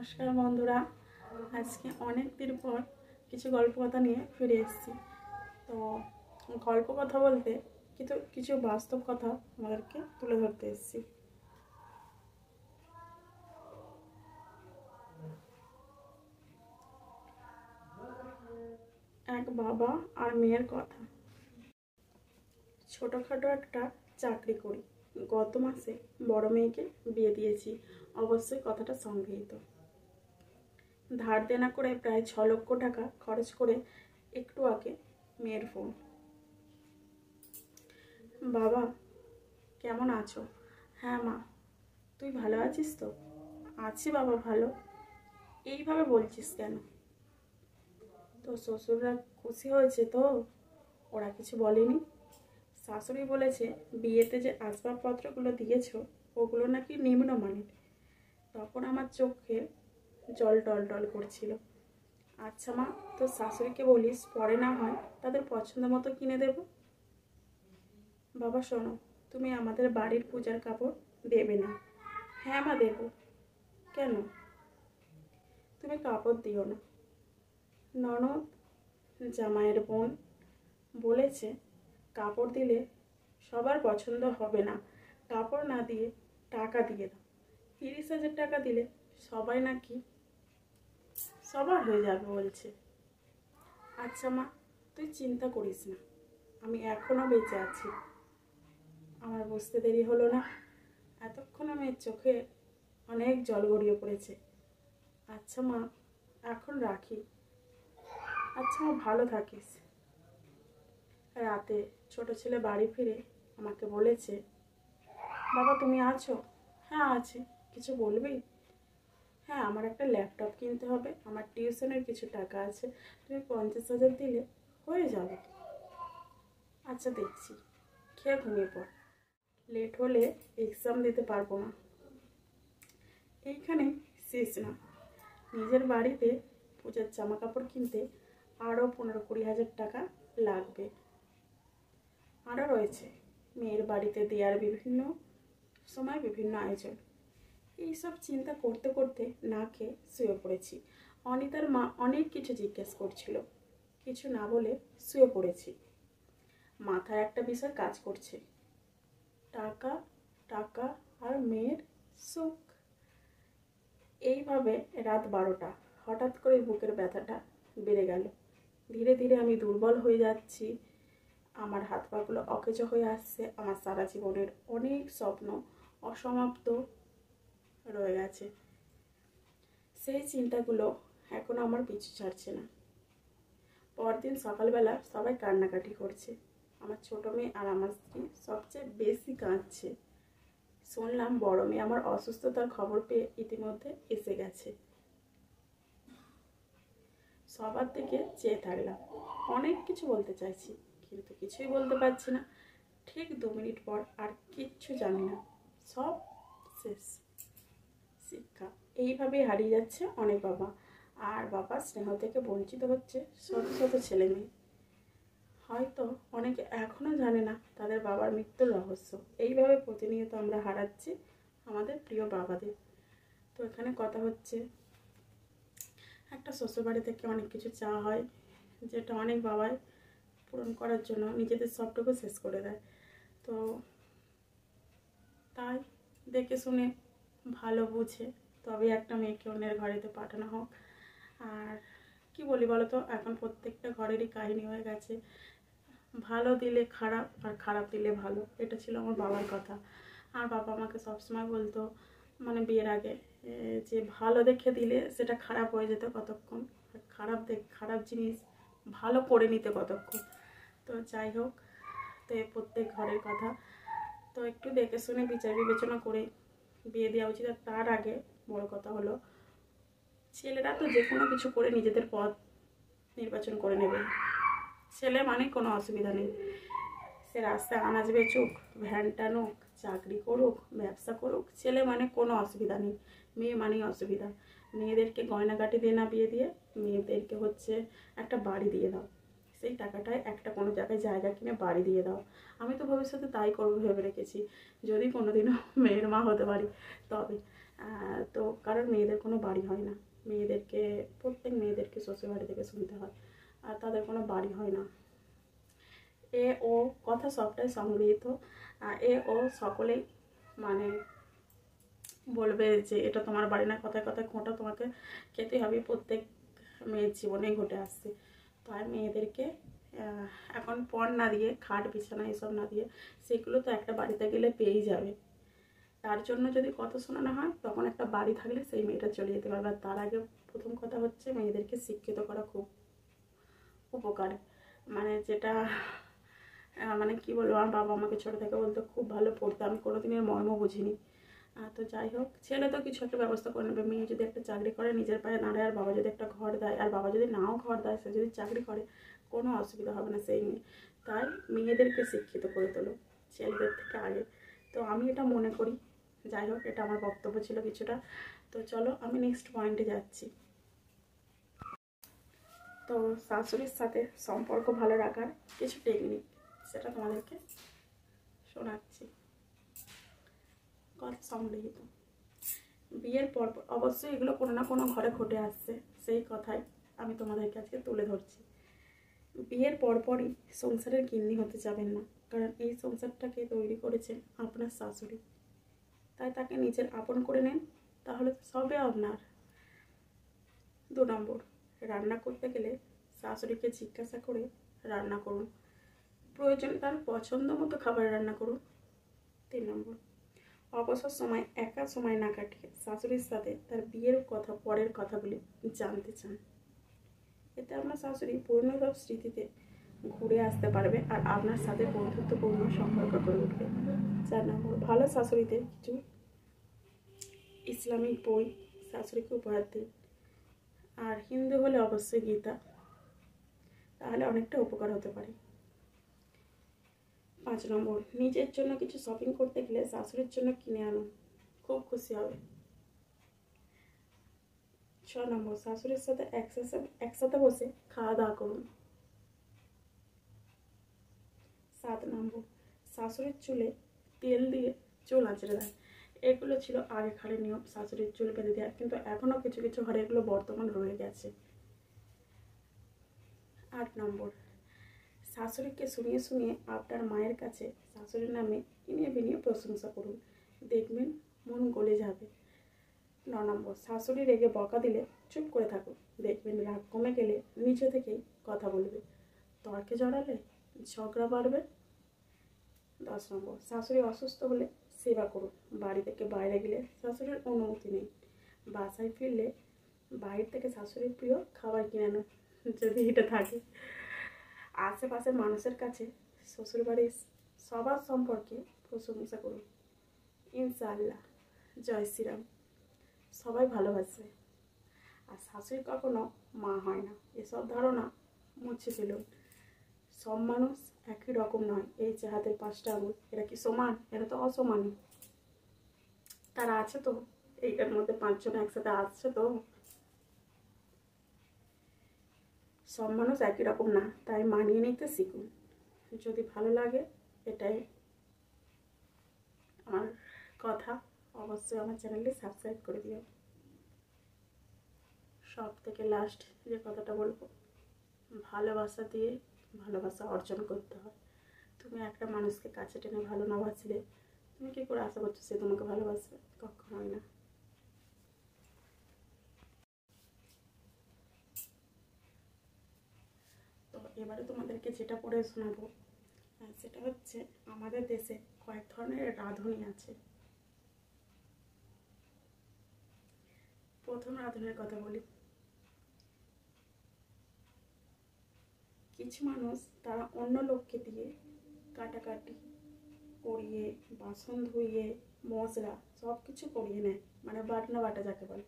নমস্কার বন্ধুরা, আজকে অনেক দিন পর কিছু গল্প কথা নিয়ে ফিরে এসেছি। তো গল্প কথা বলতে কিছু বাস্তব কথা আমাদেরকে তুলে ধরতে এসেছি। এক বাবা আর মেয়ের কথা। ছোটোখাটো একটা চাকরি করি, গত মাসে বড় মেয়েকে বিয়ে দিয়েছি। অবশ্যই কথাটা সংগৃহীত। ধার দেনা করে প্রায় 6 লক্ষ টাকা খরচ করে একটু আগে মেয়ের ফোন। বাবা, কেমন আছো? হ্যাঁ মা, তুই ভালো আছিস তো? আছি বাবা, ভালো। এইভাবে বলছিস কেন? তো শ্বশুররা খুশি হয়েছে তো? ওরা কিছু বলেনি? শাশুড়ি বলেছে বিয়েতে যে আসবাবপত্রগুলো দিয়েছো ওগুলো নাকি নিম্নমানের। তখন আমার চোখে জল টল করছিল। আচ্ছা মা, তো শাশুড়িকে বলিস পরে না হয় তাদের পছন্দ মতো কিনে দেব। বাবা শোনো, তুমি আমাদের বাড়ির পূজার কাপড় দেবে না? হ্যাঁ মা, দেব। কেন? তুমি কাপড় দিও না। ননদ, জামাইয়ের বোন বলেছে কাপড় দিলে সবার পছন্দ হবে না, কাপড় না দিয়ে টাকা দিয়ে দাও। 30,000 টাকা দিলে সবাই নাকি সবার হয়ে যাবে বলছে। আচ্ছা মা, তুই চিন্তা করিস না, আমি এখনো বেঁচে আছি। আমার বুঝতে দেরি হলো না? এতক্ষণ মেয়ের চোখে অনেক জল গড়িয়ে পড়েছে। আচ্ছা মা, এখন রাখি। আচ্ছা মা, ভালো থাকিস। রাতে ছোট ছেলে বাড়ি ফিরে আমাকে বলেছে, বাবা তুমি আছো? হ্যাঁ আছি। কিছু বলবি? হ্যাঁ, আমার একটা ল্যাপটপ কিনতে হবে, আমার টিউশনের কিছু টাকা আছে, তুমি 50,000 দিলে হয়ে যাবে। আচ্ছা দেখছি, খেয়ে ঘুমিয়ে পড়, লেট হলে এক্সাম দিতে পারবো না। এইখানে শেষ না, নিজের বাড়িতে পূজার জামা কাপড় কিনতে আরও 15-20 হাজার টাকা লাগবে। আরও রয়েছে মেয়ের বাড়িতে দেওয়ার বিভিন্ন সময় বিভিন্ন আয়োজন। এইসব চিন্তা করতে করতে না খেয়ে শুয়ে পড়েছি। অনিতার মা অনেক কিছু জিজ্ঞেস করছিল, কিছু না বলে শুয়ে পড়েছি। মাথায় একটা বিষয় কাজ করছে, টাকা টাকা আর মেয়ের সুখ। এইভাবে রাত 12টা, হঠাৎ করে বুকের ব্যথাটা বেড়ে গেল। ধীরে ধীরে আমি দুর্বল হয়ে যাচ্ছি, আমার হাত পাগুলো অকেজ হয়ে আসছে। আমার সারা জীবনের অনেক স্বপ্ন অসমাপ্ত রয়ে গেছে। সেই চিন্তাগুলো এখনো আমার পিছু ছাড়ছে না। পরদিন সকালবেলা সবাই কান্নাকাটি করছে। আমার ছোট মেয়ে আর আমার স্ত্রী সবচেয়ে বেশি কাঁদছে। শুনলাম বড় মেয়ে আমার অসুস্থতার খবর পেয়ে ইতিমধ্যে এসে গেছে। সবার দিকে চেয়ে থাকলাম, অনেক কিছু বলতে চাইছি কিন্তু কিছুই বলতে পারছি না। ঠিক 2 মিনিট পর আর কিচ্ছু জানি না, সব শেষ। শিক্ষা এইভাবেই হারিয়ে যাচ্ছে অনেক বাবা, আর বাবা স্নেহ থেকে বঞ্চিত হচ্ছে শত শত ছেলে মেয়ে। হয়তো অনেকে এখনো জানে না তাদের বাবার মৃত্যুর রহস্য। এইভাবে প্রতিনিয়ত আমরা হারাচ্ছি আমাদের প্রিয় বাবাদের। তো এখানে কথা হচ্ছে, একটা শ্বশুরবাড়ি থেকে অনেক কিছু চাওয়া হয়, যেটা অনেক বাবাই পূরণ করার জন্য নিজেদের সবটুকু শেষ করে দেয়। তো তাই দেখে শুনে ভালো বুঝে তবে একটা মেয়েকে অন্যের ঘরেতে পাঠানো হোক। আর কি বলি বলো তো, এখন প্রত্যেকটা ঘরেরই কাহিনী হয়ে গেছে, ভালো দিলে খারাপ আর খারাপ দিলে ভালো। এটা ছিল আমার বাবার কথা। আর বাবা আমাকে সবসময় বলতো, মানে বিয়ের আগে, যে ভালো দেখে দিলে সেটা খারাপ হয়ে যেত কতক্ষণ, খারাপ জিনিস ভালো করে নিতে কতক্ষণ। তো যাই হোক, তো প্রত্যেক ঘরের কথা। তো একটু দেখে শুনে বিচার বিবেচনা করে বিয়ে দেওয়া উচিত। আর তার আগে বড় কথা হলো, ছেলেরা তো যে কোনো কিছু করে নিজেদের পথ নির্বাচন করে নেবে। ছেলে মানে কোনো অসুবিধা নেই, সে রাস্তায় আনাজ বেচুক, ভ্যান টানুক, চাকরি করুক, ব্যবসা করুক, ছেলে মানে কোনো অসুবিধা নেই। মেয়ে মানেই অসুবিধা। মেয়েদেরকে গয়নাগাটি দিয়ে না বিয়ে দিয়ে মেয়েদেরকে হচ্ছে একটা বাড়ি দিয়ে দাও, সেই টাকাটায় একটা কোনো জায়গায় জায়গা কিনে বাড়ি দিয়ে দাও। আমি তো ভবিষ্যতে তাই করবো ভেবে রেখেছি, যদি কোনোদিনও মেয়ের মা হতে পারি তবে। তো কারণ মেয়েদের কোনো বাড়ি হয় না, মেয়েদেরকে প্রত্যেক মেয়েদেরকে শ্বশুরবাড়ি থেকে শুনতে হয়, আর তাদের কোনো বাড়ি হয় না। এ ও কথা সবটাই সংগৃহীত, এ ও সকলেই মানে বলবে যে এটা তোমার বাড়ি না, কথায় কথায় খোঁটা তোমাকে খেতে হবে, প্রত্যেক মেয়ের জীবনেই ঘটে আসছে। তাই মেয়েদেরকে এখন পণ না দিয়ে, খাট বিছানা এসব না দিয়ে, সেগুলো তো একটা বাড়িতে গেলে পেয়েই যাবে। তার জন্য যদি কথা শোনানো হয়, তখন একটা বাড়ি থাকলে সেই মেয়েটা চলে যেতে পারবে। আর তার আগে প্রথম কথা হচ্ছে মেয়েদেরকে শিক্ষিত করা খুব উপকার। মানে যেটা মানে কি বলবো, আমার বাবা আমাকে ছোটো থেকে বলতো খুব ভালো পড়তে, আমি কোনোদিনের মর্ম বুঝিনি। তো যাই হোক, ছেলে তো কিছু একটা ব্যবস্থা করে নেবে, মেয়ে যদি একটা চাকরি করে নিজের পায়ে দাঁড়ায়, আর বাবা যদি একটা ঘর দেয়, আর বাবা যদি নাও ঘর দেয়, সে যদি চাকরি করে, কোনো অসুবিধা হবে না সেই মেয়ে। তাই মেয়েদেরকে শিক্ষিত করে তোলো ছেলেদের থেকে আগে, তো আমি এটা মনে করি। যাই হোক, এটা আমার বক্তব্য ছিল কিছুটা। তো চলো আমি নেক্সট পয়েন্টে যাচ্ছি। তো শাশুড়ির সাথে সম্পর্ক ভালো রাখার কিছু টেকনিক, সেটা তোমাদেরকে শোনাচ্ছি, কথা সংগৃহীত। বিয়ের পর অবশ্যই এগুলো কোনো না কোনো ঘরে ঘটে আসছে, সেই কথাই আমি তোমাদেরকে আজকে তুলে ধরছি। বিয়ের পরপরই সংসারের গিন্নি হতে যাবেন না, কারণ এই সংসারটাকে তৈরি করেছেন আপনার শাশুড়ি। তাই তাকে নিজের আপন করে নেন, তাহলে তো সবে আপনার। 2 নম্বর, রান্না করতে গেলে শাশুড়িকে জিজ্ঞাসা করে রান্না করুন, প্রয়োজনে তার পছন্দ মতো খাবার রান্না করুন। 3 নম্বর, অবসর সময় একা সময় না কাটিয়ে শাশুড়ির সাথে তার বিয়ের কথা, পরের কথাগুলি জানতে চান। এতে আপনার শাশুড়ি পুরনো সব স্মৃতিতে ঘুরে আসতে পারবে, আর আপনার সাথে বন্ধুত্বপূর্ণ সম্পর্ক গড়ে উঠবে। 4 নম্বর, ভালো শাশুড়িদের কিছু ইসলামিক বই শাশুড়িকে উপহার দিন, আর হিন্দু হলে অবশ্যই গীতা, তাহলে অনেকটা উপকার হতে পারে। 5 নম্বর, নিজের জন্য কিছু শপিং করতে গেলে শাশুড়ির জন্য কিনে আনুন, খুব খুশি হবে। 6 নম্বর, শাশুড়ির সাথে একসাথে বসে খাওয়া দাওয়া করুন। 7 নম্বর, শাশুড়ির চুলে তেল দিয়ে চুল আঁচড়ে দেয়। এগুলো ছিল আগেকার নিয়ম, শাশুড়ির চুল বেঁধে দেওয়া, কিন্তু এখনও কিছু কিছু ঘরে এগুলো বর্তমান রয়ে গেছে। 8 নম্বর, শাশুড়িকে শুনিয়ে শুনিয়ে আপনার মায়ের কাছে শাশুড়ির নামে ইনিয়ে বিনিয়ে প্রশংসা করুন, দেখবেন মন গলে যাবে। 9 নম্বর, শাশুড়ি রেগে বকা দিলে চুপ করে থাকুন, দেখবেন রাগ কমে গেলে নিচে থেকেই কথা বলবে, তর্কে জড়ালে ঝগড়া বাড়বে। 10 নম্বর, শাশুড়ি অসুস্থ হলে সেবা করুন, বাড়ি থেকে বাইরে গেলে শাশুড়ির অনুমতি নেই, বাসায় ফিরলে বাইরে থেকে শাশুড়ির প্রিয় খাবার কিনে আনুন যদি এটা থাকে। আশেপাশের মানুষের কাছে শ্বশুরবাড়ির সবার সম্পর্কে প্রশংসা করুন, ইনশাআল্লাহ, জয় শ্রীরাম, সবাই ভালোবাসে। আর শাশুড়ি কখনো মা হয় না, এসব ধারণা মুছে ফেলুন। সব মানুষ একই রকম নয়, এই যে হাতের 5টা আঙুল, এরা কি সমান? এরা তো অসমানই। তারা আছে তো, এইটার মধ্যে 5 জন একসাথে আসছে তো। সব মানুষ একই রকম না, তাই মানিয়ে নিতে শিখুন। যদি ভালো লাগে, এটাই আমার কথা, অবশ্যই আমার চ্যানেলটি সাবস্ক্রাইব করে দিও। সব থেকে লাস্ট যে কথাটা বলবো, ভালোবাসা দিয়ে ভালোবাসা অর্জন করতে হয়। তুমি একটা মানুষকে কাছে টেনে ভালো না বাসলে তুমি কী করে আশা করছো সে তোমাকে ভালোবাসবে? কখনোই না। তো এবারে তোমাদেরকে যেটা পড়ে শোনাবো, সেটা হচ্ছে আমাদের দেশে কয়েক ধরনের রাঁধুনি আছে। প্রথম রাঁধুনির কথা বলি। কিছু মানুষ তারা অন্য লোককে দিয়ে কাটাকাটি করিয়ে, বাসন ধুইয়ে, মশলা সব কিছু করিয়ে নেয়, মানে বাটনা বাটা যাকে বলে,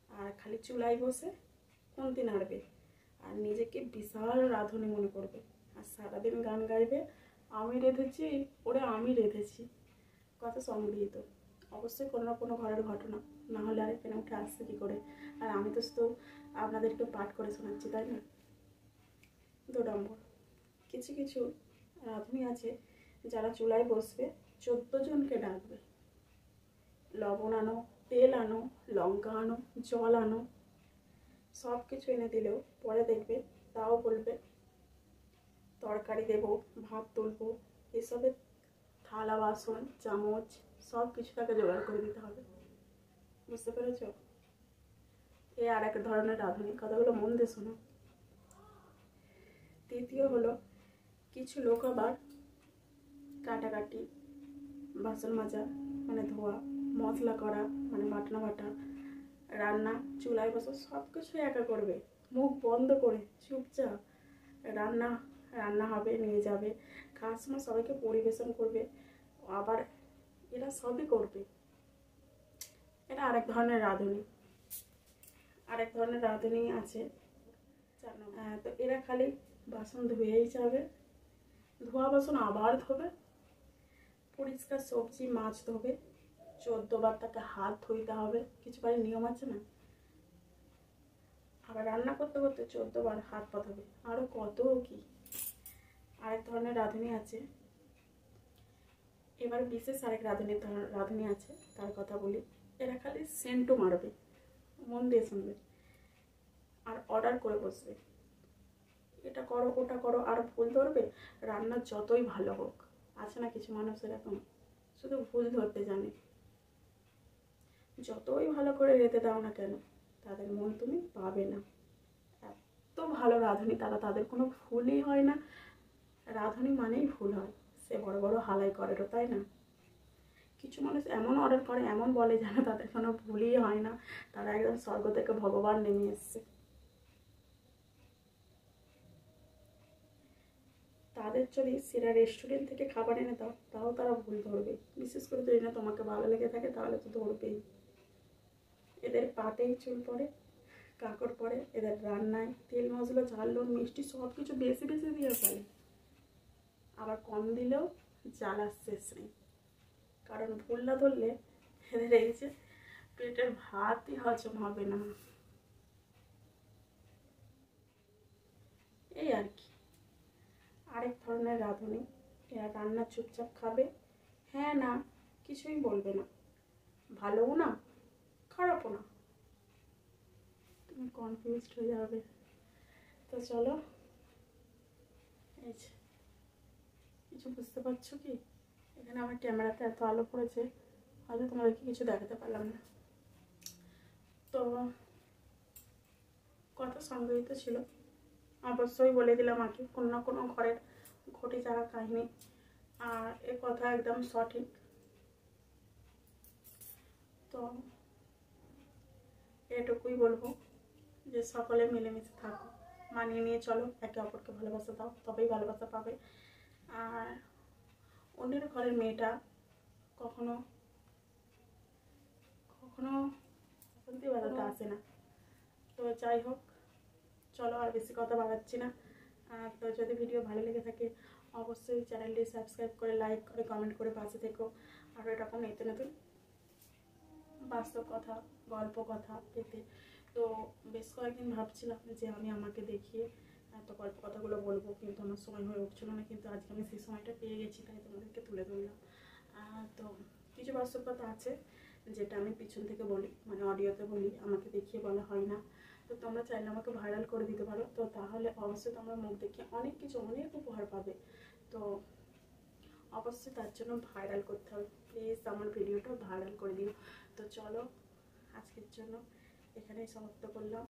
আর খালি চুলায় বসে খুন্তি নাড়বে, আর নিজেকে বিশাল রাঁধুনি মনে করবে, আর সারাদিন গান গাইবে, আমি রেঁধেছি, ওরে আমি রেঁধেছি। কথা সংগৃহীত, অবশ্যই কোনো না কোনো ঘরের ঘটনা, না হলে আর এখানে উঠে আসছে কী করে? আর আমি তো শুধু আপনাদেরকে পাঠ করে শোনাচ্ছি, তাই না? 2 নম্বর, কিছু কিছু রাঁধুনি আছে যারা চুলায় বসবে, 14 জনকে ডাকবে, লবণ আনো, তেল আনো, লঙ্কা আনো, জল আনো, সব কিছু এনে দিলেও পরে দেখবে তাও বলবে তরকারি দেবো, ভাত তুলবো, এসবের থালা বাসন চামচ সব কিছু তাকে জোগাড় করে দিতে হবে। বুঝতে পেরেছ? এ আর এক ধরনের রাঁধুনি, কথাগুলো মন দিয়ে শোনো। তৃতীয় হলো, কিছু লোক আবার কাটাকাটি, বাসন মাজা মানে ধোয়া, মশলা করা মানে বাটনা বাটা, রান্না চুলায় বসে সব কিছু একা করবে, মুখ বন্ধ করে চুপচাপ। রান্না রান্না হবে, নিয়ে যাবে, খাওয়ার সময় সবাইকে পরিবেশন করবে, আবার এরা সবই করবে। এটা আরেক ধরনের রাঁধুনি। আরেক ধরনের রাঁধুনি আছে, তো এরা খালি বাসন ধুয়েই যাবে, ধোয়া বাসন আবার ধোবে, পরিষ্কার সবজি মাছ ধোবে, 14 বার তাকে হাত ধুইতে হবে, কিছু বাড়ির নিয়ম আছে না। আবার রান্না করতে করতে 14 বার হাত পাতাবে, আরো কত কি। আরেক ধরনের রাঁধুনি আছে। এবার বিশেষ আরেক রাঁধুনি আছে, তার কথা বলি। এরা খালি সেন্টু মারবে, মন দিয়ে শুনবে, আর অর্ডার করে বসবে, এটা করো ওটা করো, আর ভুল ধরবে। রান্না যতই ভালো হোক, আছে না কিছু মানুষ এরকম, শুধু ভুল ধরতে জানে। যতই ভালো করে রেঁধে দাও না কেন, তাদের মন তুমি পাবে না। এত ভালো রাঁধুনি তারা, তাদের কোনো ভুলই হয় না। রাঁধুনি মানেই ভুল হয়, সে বড় বড় হালাই করে, তাই না? কিছু মানুষ এমন অর্ডার করে, এমন বলে যেন তাদের কোনো ভুলই হয় না, তারা একদম স্বর্গ থেকে ভগবান নেমে এসছে। তাদের যদি সেরা রেস্টুরেন্ট থেকে খাবার এনে দাও, তাও তারা ভুল ধরবে। বিশেষ করে যদি না তোমাকে ভালো লেগে থাকে, তাহলে তো ধরবেই। এদের পাতেই চুল পড়ে, কাকড় পড়ে, এদের রান্নায় তেল মশলা ঝাল নুন মিষ্টি সব কিছু বেশি বেশি দিয়ে ফেলে, আবার কম দিলেও জ্বালার শেষ নেই। কারণ ভুল না ধরলে এদের এই যে পেটের ভাতই হজম হবে না, এই আর কি। আরেক ধরনের রাঁধুনি, এরা রান্না চুপচাপ খাবে, হ্যাঁ না কিছুই বলবে না, ভালোও না খারাপও না, তুমি কনফিউজড হয়ে যাবে। তো চলো, এই যে কিছু বুঝতে পারছো কি? এখানে আমার ক্যামেরাতে এত আলো পড়েছে, হয়তো তোমাদেরকে কিছু দেখাতে পারলাম না। তো কথা সংগৃহীত ছিল, অবশ্যই বলে দিলাম আগে, কোনো না কোনো ঘরের ঘটে যাওয়া কাহিনী, আর এ কথা একদম সঠিক। তো এটুকুই বলবো যে সকলে মিলেমিশে থাকো, মানিয়ে নিয়ে চলো, একে অপরকে ভালোবাসা দাও, তবেই ভালোবাসা পাবে। আর অন্যের ঘরের মেয়েটা কখনো কখনো শান্তি বাজাতে আসে না। তো যাই হোক, চলো আর বেশি কথা বাড়াচ্ছি না। তো যদি ভিডিও ভালো লেগে থাকে, অবশ্যই চ্যানেলটি সাবস্ক্রাইব করে, লাইক করে, কমেন্ট করে পাশে থেকো। আর এরকম নতুন নতুন বাস্তব কথা, গল্প কথা পেতে। তো বেশ কয়েকদিন ভাবছিলাম যে আমি আমাকে দেখিয়ে এত গল্প কথাগুলো বলবো, কিন্তু আমার সময় হয়ে উঠছিল না, কিন্তু আজকে আমি সেই সময়টা পেয়ে গেছি, তাই তোমাদেরকে তুলে ধরলাম। তো কিছু বাস্তব কথা আছে যেটা আমি পিছন থেকে বলি, মানে অডিওতে বলি, আমাকে দেখিয়ে বলা হয় না। তো তোমরা চাইলে আমাকে ভাইরাল করে দিতে পারো, তো তাহলে অবশ্যই তোমরা মুখ দেখিয়ে অনেক কিছু, অনেক উপহার পাবে। তো অবশ্যই তার জন্য ভাইরাল করতে হবে, প্লিজ আমার ভিডিওটা ভাইরাল করে দিও। তো চলো, আজকের জন্য এখানেই সমাপ্ত করলাম।